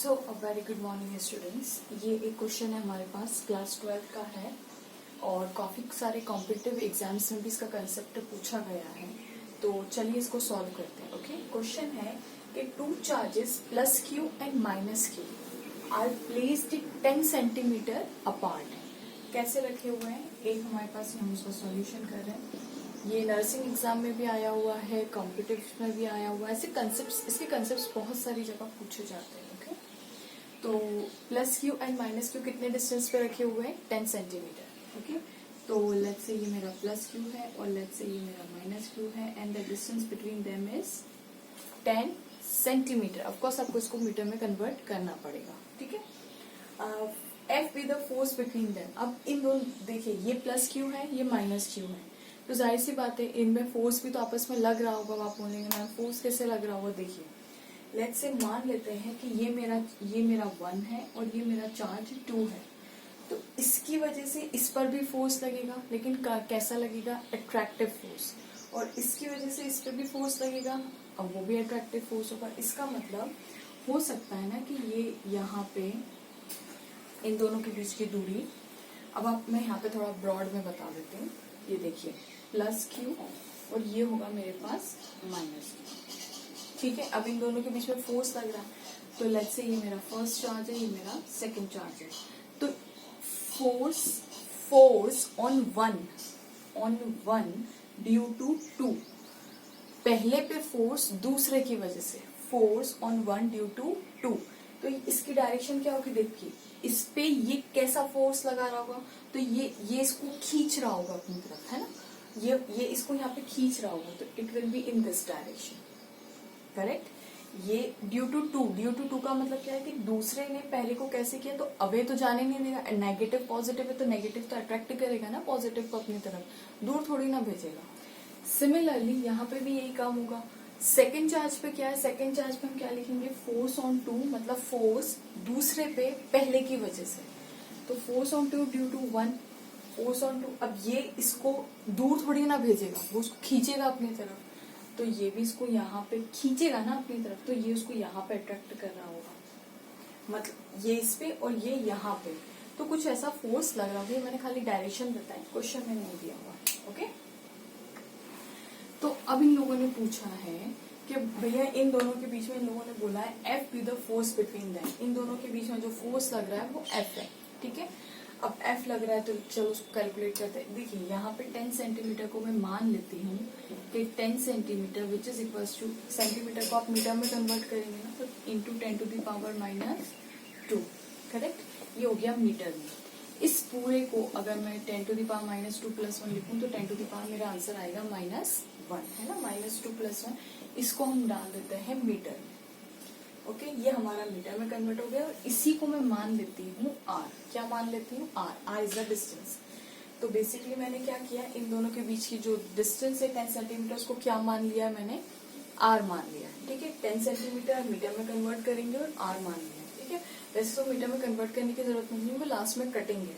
So a very good morning students. ये एक question है हमारे पास, क्लास 12 का है और काफ़ी सारे कॉम्पिटिटिव एग्जाम्स में भी इसका कंसेप्ट पूछा गया है। तो चलिए इसको सॉल्व करते हैं। ओके, क्वेश्चन है कि two charges plus Q and minus Q R placed 10 centimetre apart. कैसे रखे हुए हैं, एक हमारे पास हम उसका सॉल्यूशन कर रहे हैं। ये नर्सिंग एग्जाम में भी आया हुआ है, कॉम्पिटिटिव में भी आया हुआ है। ऐसे कंसेप्ट, इसके कंसेप्ट बहुत सारी जगह पूछे जाते हैं। ओके, तो plus Q and minus Q कितने डिस्टेंस पे रखे हुए हैं, 10 सेंटीमीटर। ओके, तो लेट्स से ये मेरा प्लस क्यू है और लेट्स से ये मेरा माइनस क्यू है and the distance between them is 10 centimetre. Of course आपको इसको मीटर में कन्वर्ट करना पड़ेगा। ठीक है, F B the force between them. अब इन दोनों देखिए, ये प्लस क्यू है, ये माइनस क्यू है, तो जाहिर सी बात है इनमें फोर्स भी तो आपस में लग रहा होगा। आप बोलेंगे मैम फोर्स कैसे लग रहा होगा। देखिए, लेट्स से मान लेते हैं कि ये मेरा 1 है और ये मेरा चार्ज 2 है, तो इसकी वजह से इस पर भी फोर्स लगेगा, लेकिन कैसा लगेगा, अट्रैक्टिव फोर्स। और इसकी वजह से इस पर भी फोर्स लगेगा, अब वो भी अट्रैक्टिव फोर्स होगा। इसका मतलब हो सकता है ना कि ये यहाँ पे इन दोनों के बीच की दूरी, अब आप मैं यहाँ पे थोड़ा ब्रॉड में बता देती हूँ। ये देखिए, प्लस क्यू और ये होगा मेरे पास माइनस क्यू। ठीक है, अब इन दोनों के बीच में फोर्स लग रहा है, तो लेट्स से ये मेरा फर्स्ट चार्ज है, ये मेरा सेकंड चार्ज है। तो force on one due to 2, पहले पे फोर्स दूसरे की वजह से, फोर्स ऑन 1 ड्यू टू 2। तो इसकी डायरेक्शन क्या होगी, देखिए इस पे ये कैसा फोर्स लगा रहा होगा, तो ये इसको खींच रहा होगा अपनी तरफ, है ना। ये इसको यहाँ पे खींच रहा होगा, तो it will be in this direction. Correct. ये ड्यू टू टू का मतलब क्या है कि दूसरे ने पहले को कैसे किया, तो अवे तो जाने नहीं देगा। नेगेटिव पॉजिटिव है तो नेगेटिव तो अट्रैक्ट करेगा ना पॉजिटिव को अपनी तरफ, दूर थोड़ी ना भेजेगा। सिमिलरली यहाँ पे भी यही काम होगा। सेकेंड चार्ज पे क्या है, सेकेंड चार्ज पे हम क्या लिखेंगे, फोर्स ऑन 2, मतलब फोर्स दूसरे पे पहले की वजह से, तो force on 2 due to 1, force on 2। अब ये इसको दूर थोड़ी ना भेजेगा, वो उसको खींचेगा अपनी तरफ, तो ये भी इसको यहाँ पे खींचेगा ना अपनी तरफ, तो ये उसको यहाँ पे अट्रैक्ट कर रहा होगा, मतलब ये इस पे और ये यहाँ पे, तो कुछ ऐसा फोर्स लग रहा होगा। मैंने खाली डायरेक्शन बताई, क्वेश्चन में नहीं दिया हुआ। ओके, तो अब इन लोगों ने पूछा है कि भैया इन दोनों के बीच में, इन लोगों ने बोला है F B the force between them. इन दोनों के बीच में जो फोर्स लग रहा है वो एफ है। ठीक है, अब एफ लग रहा है तो चलो उसको कैलकुलेट करते हैं। देखिए यहाँ पे 10 सेंटीमीटर को मैं मान लेती हूँ कि 10 centimetre which is equals to, centimetre को आप मीटर में कन्वर्ट करेंगे ना, तो into 10 to the power -2। Correct, ये हो गया मीटर में। इस पूरे को अगर मैं 10 टू द पावर -2 + 1 लिखूं तो 10 टू द पावर मेरा आंसर आएगा -1, है ना, -2 + 1। इसको हम डाल देते हैं मीटर में। ओके, ये हमारा मीटर में कन्वर्ट हो गया और इसी को मैं मान लेती हूँ आर। क्या मान लेती हूँ, आर इज द डिस्टेंस। तो बेसिकली मैंने क्या किया, इन दोनों के बीच की जो डिस्टेंस है 10 सेंटीमीटर, उसको क्या मान लिया मैंने, आर मान लिया। ठीक है, 10 सेंटीमीटर मीटर में कन्वर्ट करेंगे और आर मान लिया। ठीक है, वैसे तो मीटर में कन्वर्ट करने की जरूरत नहीं है, वो लास्ट में कटेंगे,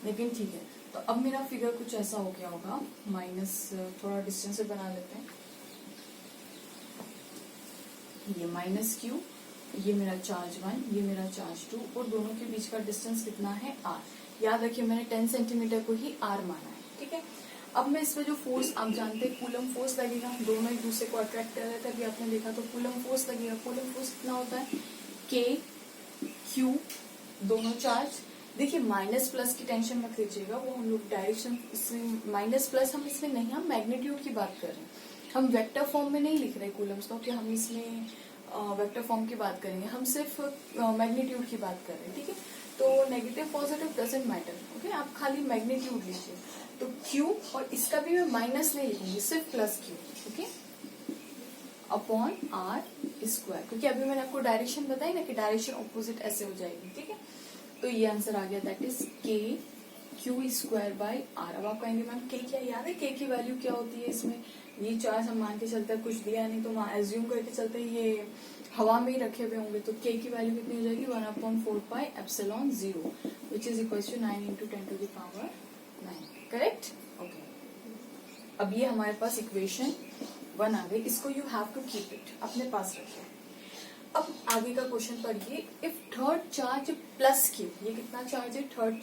लेकिन ठीक है। तो अब मेरा फिगर कुछ ऐसा हो गया होगा, माइनस थोड़ा डिस्टेंस से बना लेते हैं। ये माइनस क्यू, ये मेरा चार्ज 1, ये मेरा चार्ज 2, और दोनों के बीच का डिस्टेंस कितना है, आर। याद रखिए मैंने 10 सेंटीमीटर को ही आर माना है। ठीक है, अब मैं इसमें जो फोर्स, आप जानते हैं कूलम फोर्स लगेगा, दोनों एक दूसरे को अट्रैक्ट कर रहे थे, अभी आपने देखा, तो कूलम फोर्स लगेगा। कूलम फोर्स कितना होता है, के क्यू, दोनों चार्ज। देखिए माइनस प्लस की टेंशन मत लीजिएगा, वो हम लोग डायरेक्शन, इसमें माइनस प्लस हम इसमें नहीं, हम मैग्नीट्यूड की बात कर रहे हैं, हम वेक्टर फॉर्म में नहीं लिख रहे कूलम्स को, कि हम इसमें वेक्टर फॉर्म की बात करेंगे, हम सिर्फ मैग्नीट्यूड की बात कर रहे हैं। ठीक है, तो negative positive doesn't matter. Okay, आप खाली मैग्नीट्यूड लीजिए। तो क्यू, और इसका भी मैं माइनस नहीं लिखूंगी, सिर्फ plus Q. Okay, upon R square, क्योंकि अभी मैंने आपको डायरेक्शन बताई ना कि डायरेक्शन ऑपोजिट ऐसे हो जाएगी। ठीक है, तो ये आंसर आ गया, दैट इज के क्यू स्क्वायर बाई आर। अब आप कहेंगे मैम के क्या याद है, के की वैल्यू क्या होती है इसमें, ये चार्ज हम मान के चलते हैं, कुछ दिया नहीं तो वहां एज्यूम करके चलते हैं ये हवा में ही रखे हुए होंगे, तो के की वैल्यू कितनी हो जाएगी, 1/4πε0 which is equal to 9 × 10 to the power 9। Correct. Okay, अब ये हमारे पास इक्वेशन 1 आ गई, इसको you have to keep it, अपने पास रखें। अब आगे का क्वेश्चन पढ़िए, if third charge plus Q, ये कितना चार्ज है, third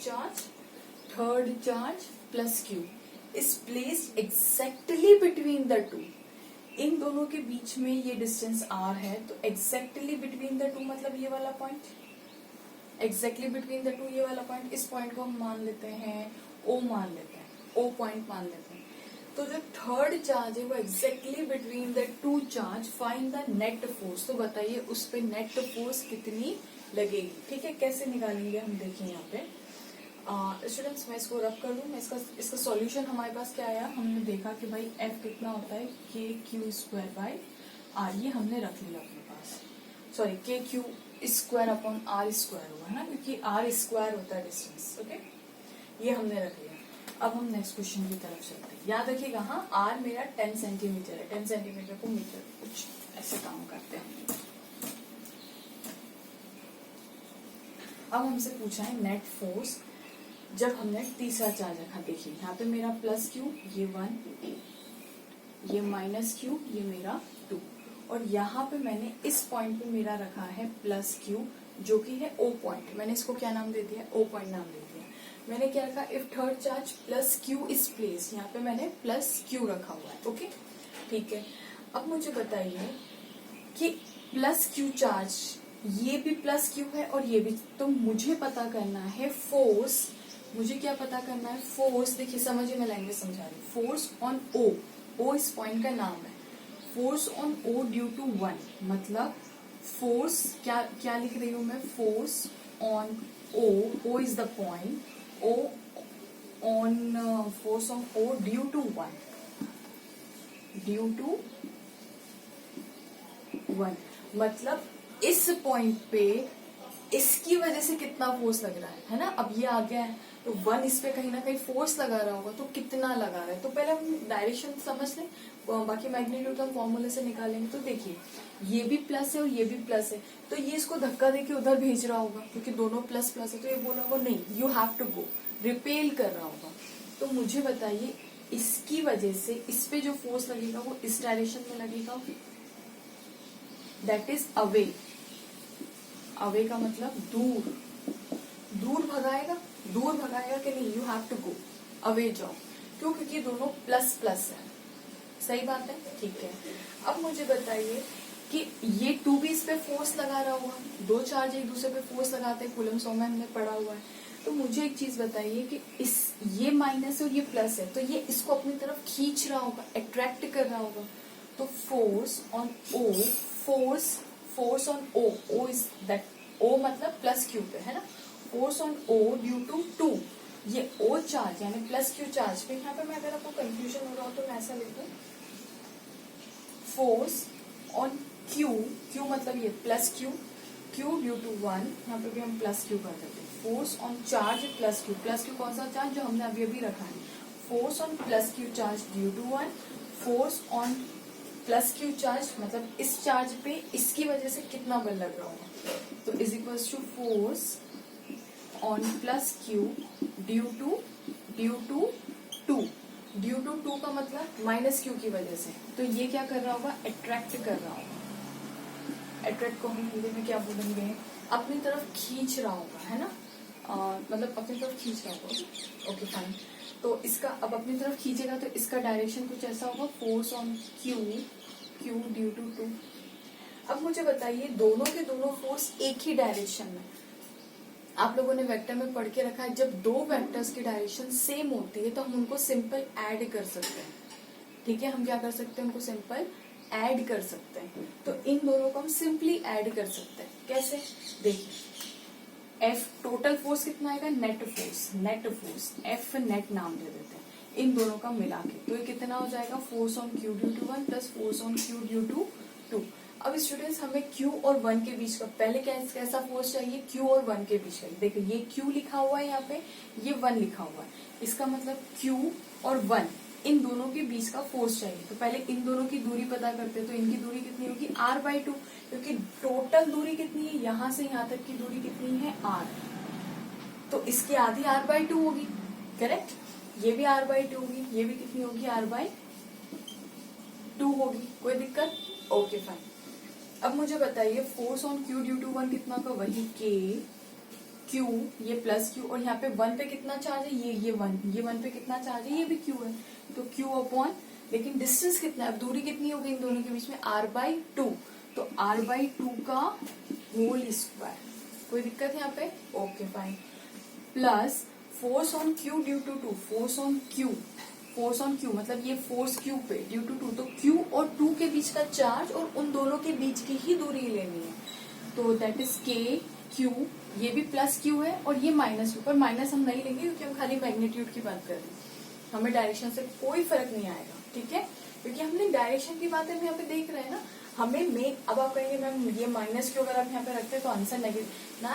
charge plus Q is placed exactly between the two, इन दोनों के बीच में ये डिस्टेंस r है, तो एग्जैक्टली बिटवीन द टू मतलब ये वाला point, exactly between the to ये वाला पॉइंट, इस पॉइंट को हम मान लेते हैं O, मान लेते हैं O पॉइंट मान लेते हैं। तो जो थर्ड चार्ज है वो exactly between the to charge, find the net force, तो बताइए उस पे नेट फोर्स कितनी लगेगी। ठीक है, कैसे निकालेंगे हम देखिए यहाँ पे। स्टूडेंट्स मैं इसको रब कर दूं, मैं इसका सॉल्यूशन हमारे पास क्या आया, हमने देखा कि भाई F कितना होता है KQ² R, ये हमने रख लिया अपने पास, सॉरी KQ² अपॉन R² हुआ ना, क्योंकि R² होता है डिस्टेंस। ओके, ये हमने रख लिया। अब हम नेक्स्ट क्वेश्चन की तरफ चलते हैं। याद रखिएगा, हाँ R मेरा 10 सेंटीमीटर है, 10 सेंटीमीटर को मीटर, कुछ ऐसे काम करते हैं। अब हमसे पूछा है नेट फोर्स जब हमने तीसरा चार्ज रखा। देखिए यहाँ पे मेरा प्लस क्यू, ये 1, ये माइनस क्यू, ये मेरा 2, और यहाँ पे मैंने इस पॉइंट पे मेरा रखा है प्लस क्यू, जो कि है O पॉइंट। मैंने इसको क्या नाम दे दिया, O पॉइंट नाम दे दिया। मैंने क्या रखा, if third charge plus Q is place, यहाँ पे मैंने प्लस क्यू रखा हुआ है। ओके, ठीक है। अब मुझे बताइए कि प्लस क्यू चार्ज, ये भी प्लस क्यू है और ये भी, तो मुझे पता करना है फोर्स, मुझे क्या पता करना है, फोर्स। देखिए समझिए, मैं लैंग्वेज समझा रही हूँ। फोर्स ऑन O इस पॉइंट का नाम है, force on O due to 1, मतलब फोर्स क्या लिख रही हूँ मैं, force on O is the point, O on force on O due to 1, मतलब इस पॉइंट पे इसकी वजह से कितना फोर्स लग रहा है ना। अब ये आ गया है तो 1 इस पे कहीं ना कहीं फोर्स लगा रहा होगा, तो कितना लगा रहा है, तो पहले हम डायरेक्शन समझ लें, बाकी मैग्नीट्यूड हम फॉर्मूले से निकालेंगे। तो देखिए ये भी प्लस है और ये भी प्लस है, तो ये इसको धक्का देके उधर भेज रहा होगा, क्योंकि दोनों प्लस प्लस है, तो ये बोला होगा नहीं you have to go, repel कर रहा होगा। तो मुझे बताइए इसकी वजह से इस पे जो फोर्स लगेगा वो इस डायरेक्शन में लगेगा, दैट इज अवे। अवे का मतलब दूर, दूर भगाएगा कि नहीं, you have to go, away जाओ। क्यों, क्योंकि दोनों प्लस प्लस है। सही बात है, ठीक है। अब मुझे बताइए कि ये 2 भी इस पे फोर्स लगा रहा होगा, दो चार्ज एक दूसरे पे फोर्स लगाते हैं, कूलम्स लॉ में हमने पढ़ा हुआ है। तो मुझे एक चीज बताइए कि ये माइनस और ये प्लस है, तो ये इसको अपनी तरफ खींच रहा होगा, अट्रैक्ट कर रहा होगा। तो force on O, force on O is that, O मतलब प्लस क्यू पे है ना, force on O due to 2, ये O चार्ज यानी प्लस क्यू चार्ज पे। यहाँ पे मैं अगर आपको कंफ्यूजन हो रहा हो तो मैं ऐसा लिखूं, फोर्स ऑन Q मतलब ये प्लस Q ड्यू टू 1, यहाँ पे भी हम प्लस Q कर देते हैं। Force on charge plus Q कौन सा चार्ज, जो हमने अभी अभी रखा है, force on plus Q charge due to 1, force on plus Q charge मतलब इस चार्ज पे इसकी वजह से कितना बल लग रहा होगा, तो is equals to force on plus Q due to 2 का मतलब माइनस Q की वजह से, तो ये क्या कर रहा होगा, अट्रैक्ट कर रहा होगा। अट्रैक्ट को हम हिंदी में क्या बोलेंगे, अपनी तरफ खींच रहा होगा, है ना, मतलब अपनी तरफ खींच रहा होगा। ओके फाइन, तो इसका अब अपनी तरफ खींचेगा तो इसका डायरेक्शन कुछ ऐसा होगा, force on Q due to 2। अब मुझे बताइए दोनों के दोनों फोर्स एक ही डायरेक्शन में, आप लोगों ने वेक्टर में पढ़ के रखा है, जब दो वेक्टर्स की डायरेक्शन सेम होती है तो हम उनको सिंपल ऐड कर सकते हैं। ठीक है, हम क्या कर सकते हैं, उनको सिंपल ऐड कर सकते हैं। तो इन दोनों को हम सिंपली ऐड कर सकते हैं। कैसे, देखिए F टोटल फोर्स कितना आएगा, नेट फोर्स F नेट नाम दे देते हैं इन दोनों का मिला के, तो ये कितना हो जाएगा, force on Q due to 1 plus force on Q due to 2। अब स्टूडेंट्स हमें Q और 1 के बीच का पहले कैसा फोर्स चाहिए, Q और 1 के बीच का। देखिए ये Q लिखा हुआ है यहाँ पे, ये 1 लिखा हुआ है, इसका मतलब Q और 1 इन दोनों के बीच का फोर्स चाहिए। तो पहले इन दोनों की दूरी पता करते हैं, तो इनकी दूरी कितनी होगी, r/2, क्योंकि टोटल दूरी कितनी है, यहाँ से यहाँ तक की दूरी कितनी है, r, तो इसकी आधी r/2 होगी, करेक्ट। ये भी r/2 होगी, ये भी कितनी होगी, r/2 होगी। कोई दिक्कत, ओके फाइन। अब मुझे बताइए force on Q due to one कितना का, वही के क्यू, ये प्लस क्यू, और यहाँ पे वन पे कितना चार्ज है, ये वन पे कितना चार्ज है, ये भी क्यू है, तो क्यू अपॉन, लेकिन डिस्टेंस कितना है, अब दूरी कितनी हो गई इन दोनों के बीच में, r/2, तो r/2 का होल स्क्वायर, कोई दिक्कत है यहाँ पे, okay fine, plus force on Q due to two, force on Q मतलब ये फोर्स क्यू पे ड्यू टू टू, तो क्यू और टू के बीच का चार्ज और उन दोनों के बीच की ही दूरी लेनी है, तो दैट इज के क्यू, ये भी प्लस क्यू है और ये माइनस क्यू, पर माइनस हम नहीं लेंगे क्योंकि हम खाली मैग्नीट्यूड की बात कर रहे हैं, हमें डायरेक्शन से कोई फर्क नहीं आएगा, ठीक है, क्योंकि हमने डायरेक्शन की बातें यहाँ पे देख रहे हैं ना, हमें अब आप कहेंगे मैम ये माइनस क्यू अगर आप यहाँ पे रखते हैं तो आंसर नेगेटिव, ना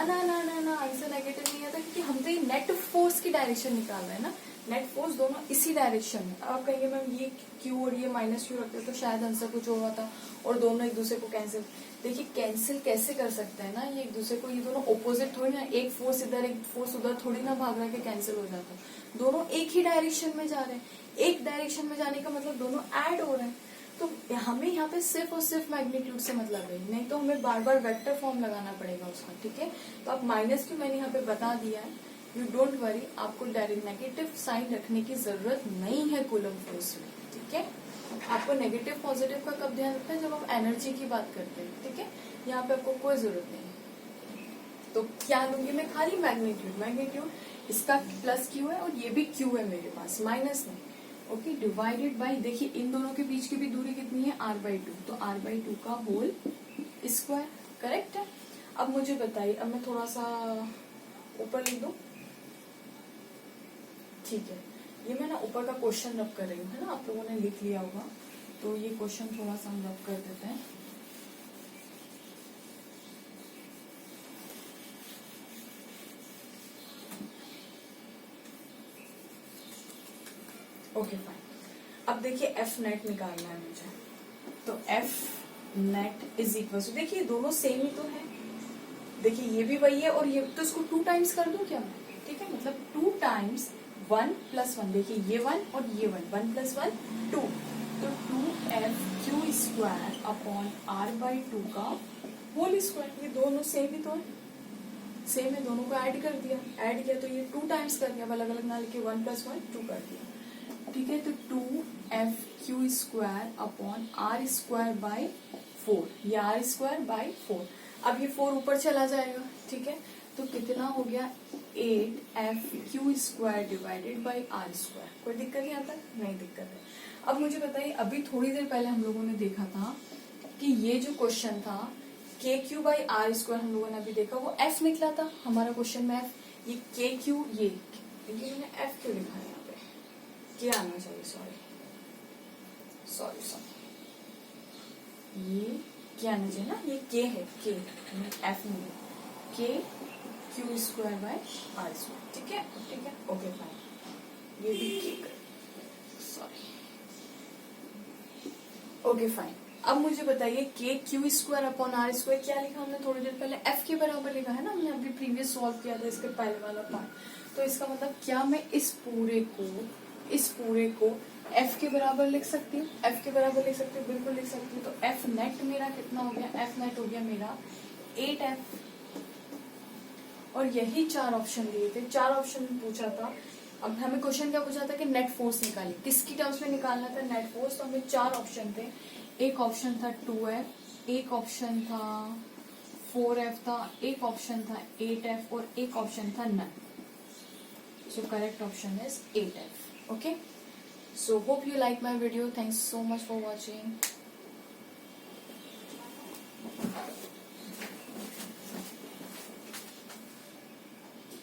आंसर नेगेटिव नहीं आता, क्योंकि हम तो ये नेट फोर्स की डायरेक्शन निकाल रहे हैं ना, नेट फोर्स दोनों इसी डायरेक्शन में, अब आप कहेंगे मैम ये क्यू और ये माइनस क्यू रखते तो शायद आंसर कुछ और होता और दोनों एक दूसरे को कैंसिल, देखिए कैंसिल कैसे कर सकते हैं ना, ये एक दूसरे को, ये दोनों ऑपोजिट थोड़ी ना, एक फोर्स इधर एक फोर्स उधर थोड़ी ना भाग रहा है कि कैंसिल हो जाता, दोनों एक ही डायरेक्शन में जा रहे हैं, एक डायरेक्शन में जाने का मतलब दोनों ऐड हो रहे हैं, तो हमें यहाँ पे सिर्फ और सिर्फ मैग्नीट्यूड से मतलब है, नहीं तो हमें बार बार वेक्टर फॉर्म लगाना पड़ेगा उसका, ठीक है, तो आप माइनस की मैंने यहाँ पे बता दिया है, यू डोंट वरी, आपको डायरेक्ट नेगेटिव साइन रखने की जरूरत नहीं है कूलम फोर्स में, ठीक है, आपको नेगेटिव पॉजिटिव का कब ध्यान रखना है, जब हम एनर्जी की बात करते हैं, ठीक है, यहाँ पे आपको कोई जरूरत नहीं है, तो क्या लूंगी मैं, खाली मैग्नीट्यूड, इसका प्लस क्यू है और ये भी क्यू है मेरे पास, माइनस नहीं, ओके, डिवाइडेड बाई, देखिए इन दोनों के बीच की भी दूरी कितनी है, r/2, तो r/2 का होल स्क्वायर, करेक्ट है। अब मुझे बताइए, अब मैं थोड़ा सा ऊपर लिख दूं, ठीक है, ये मैं ना ऊपर का क्वेश्चन रब कर रही हूँ, है ना, आप लोगों ने लिख लिया होगा, तो ये क्वेश्चन थोड़ा सा हम रब कर देते हैं, ओके फाइन। अब देखिए एफ नेट निकालना है मुझे, तो F net is equal to, देखिए दोनों सेम ही तो है, देखिए ये भी वही है और ये, तो इसको 2 टाइम्स कर दूं क्या मैं, ठीक है, मतलब 2 टाइम्स 1 + 1, देखिए ये 1 और ये 1, 1 + 1 2, तो 2f/q² अपॉन r/2 का होल स्क्वायर, ये दोनों सेम ही तो है, सेम है, दोनों को ऐड किया तो ये 2 टाइम्स कर दिया, अलग अलग ना लिखे, 1 + 1 2 कर दिया, ठीक है, तो 2f/q² अपॉन r²/4, ये r²/4, अब ये 4 ऊपर चला जाएगा, ठीक है, तो कितना हो गया 8f/q² डिवाइडेड बाई r², कोई दिक्कत नहीं आता, नहीं दिक्कत है। अब मुझे बताइए, अभी थोड़ी देर पहले हम लोगों ने देखा था कि ये जो क्वेश्चन था kq/r², हम लोगों ने अभी देखा वो f निकला था हमारा क्वेश्चन में, f, ये kq, ये देखिए मैंने f क्यों लिखा है, क्या आना चाहिए, सॉरी, ये क्या आना चाहिए ना, ये k है, k f नहीं, kq²/r², ठीक है, ओके फाइन, ये भी k, सॉरी, ओके फाइन। अब मुझे बताइए kq² अपॉन r² क्या लिखा हमने थोड़ी देर पहले, f के बराबर लिखा है ना, हमने अभी प्रीवियस सॉल्व किया था इसके पहले वाला पार्ट, तो इसका मतलब क्या मैं इस पूरे को f के बराबर लिख सकती हूँ, बिल्कुल लिख सकती हूँ, तो f नेट मेरा कितना हो गया, f नेट हो गया मेरा 8f, और यही 4 ऑप्शन दिए थे, 4 ऑप्शन पूछा था, अब हमें क्वेश्चन क्या पूछा था कि नेट फोर्स निकालिए, किसकी टर्म्स में निकालना था, नेट फोर्स, तो हमें 4 ऑप्शन थे, एक ऑप्शन था 2f, एक ऑप्शन था 4f था, एक ऑप्शन था 8f और एक ऑप्शन था none, so correct option is 8f, okay, so hope you like my video, thanks so much for watching.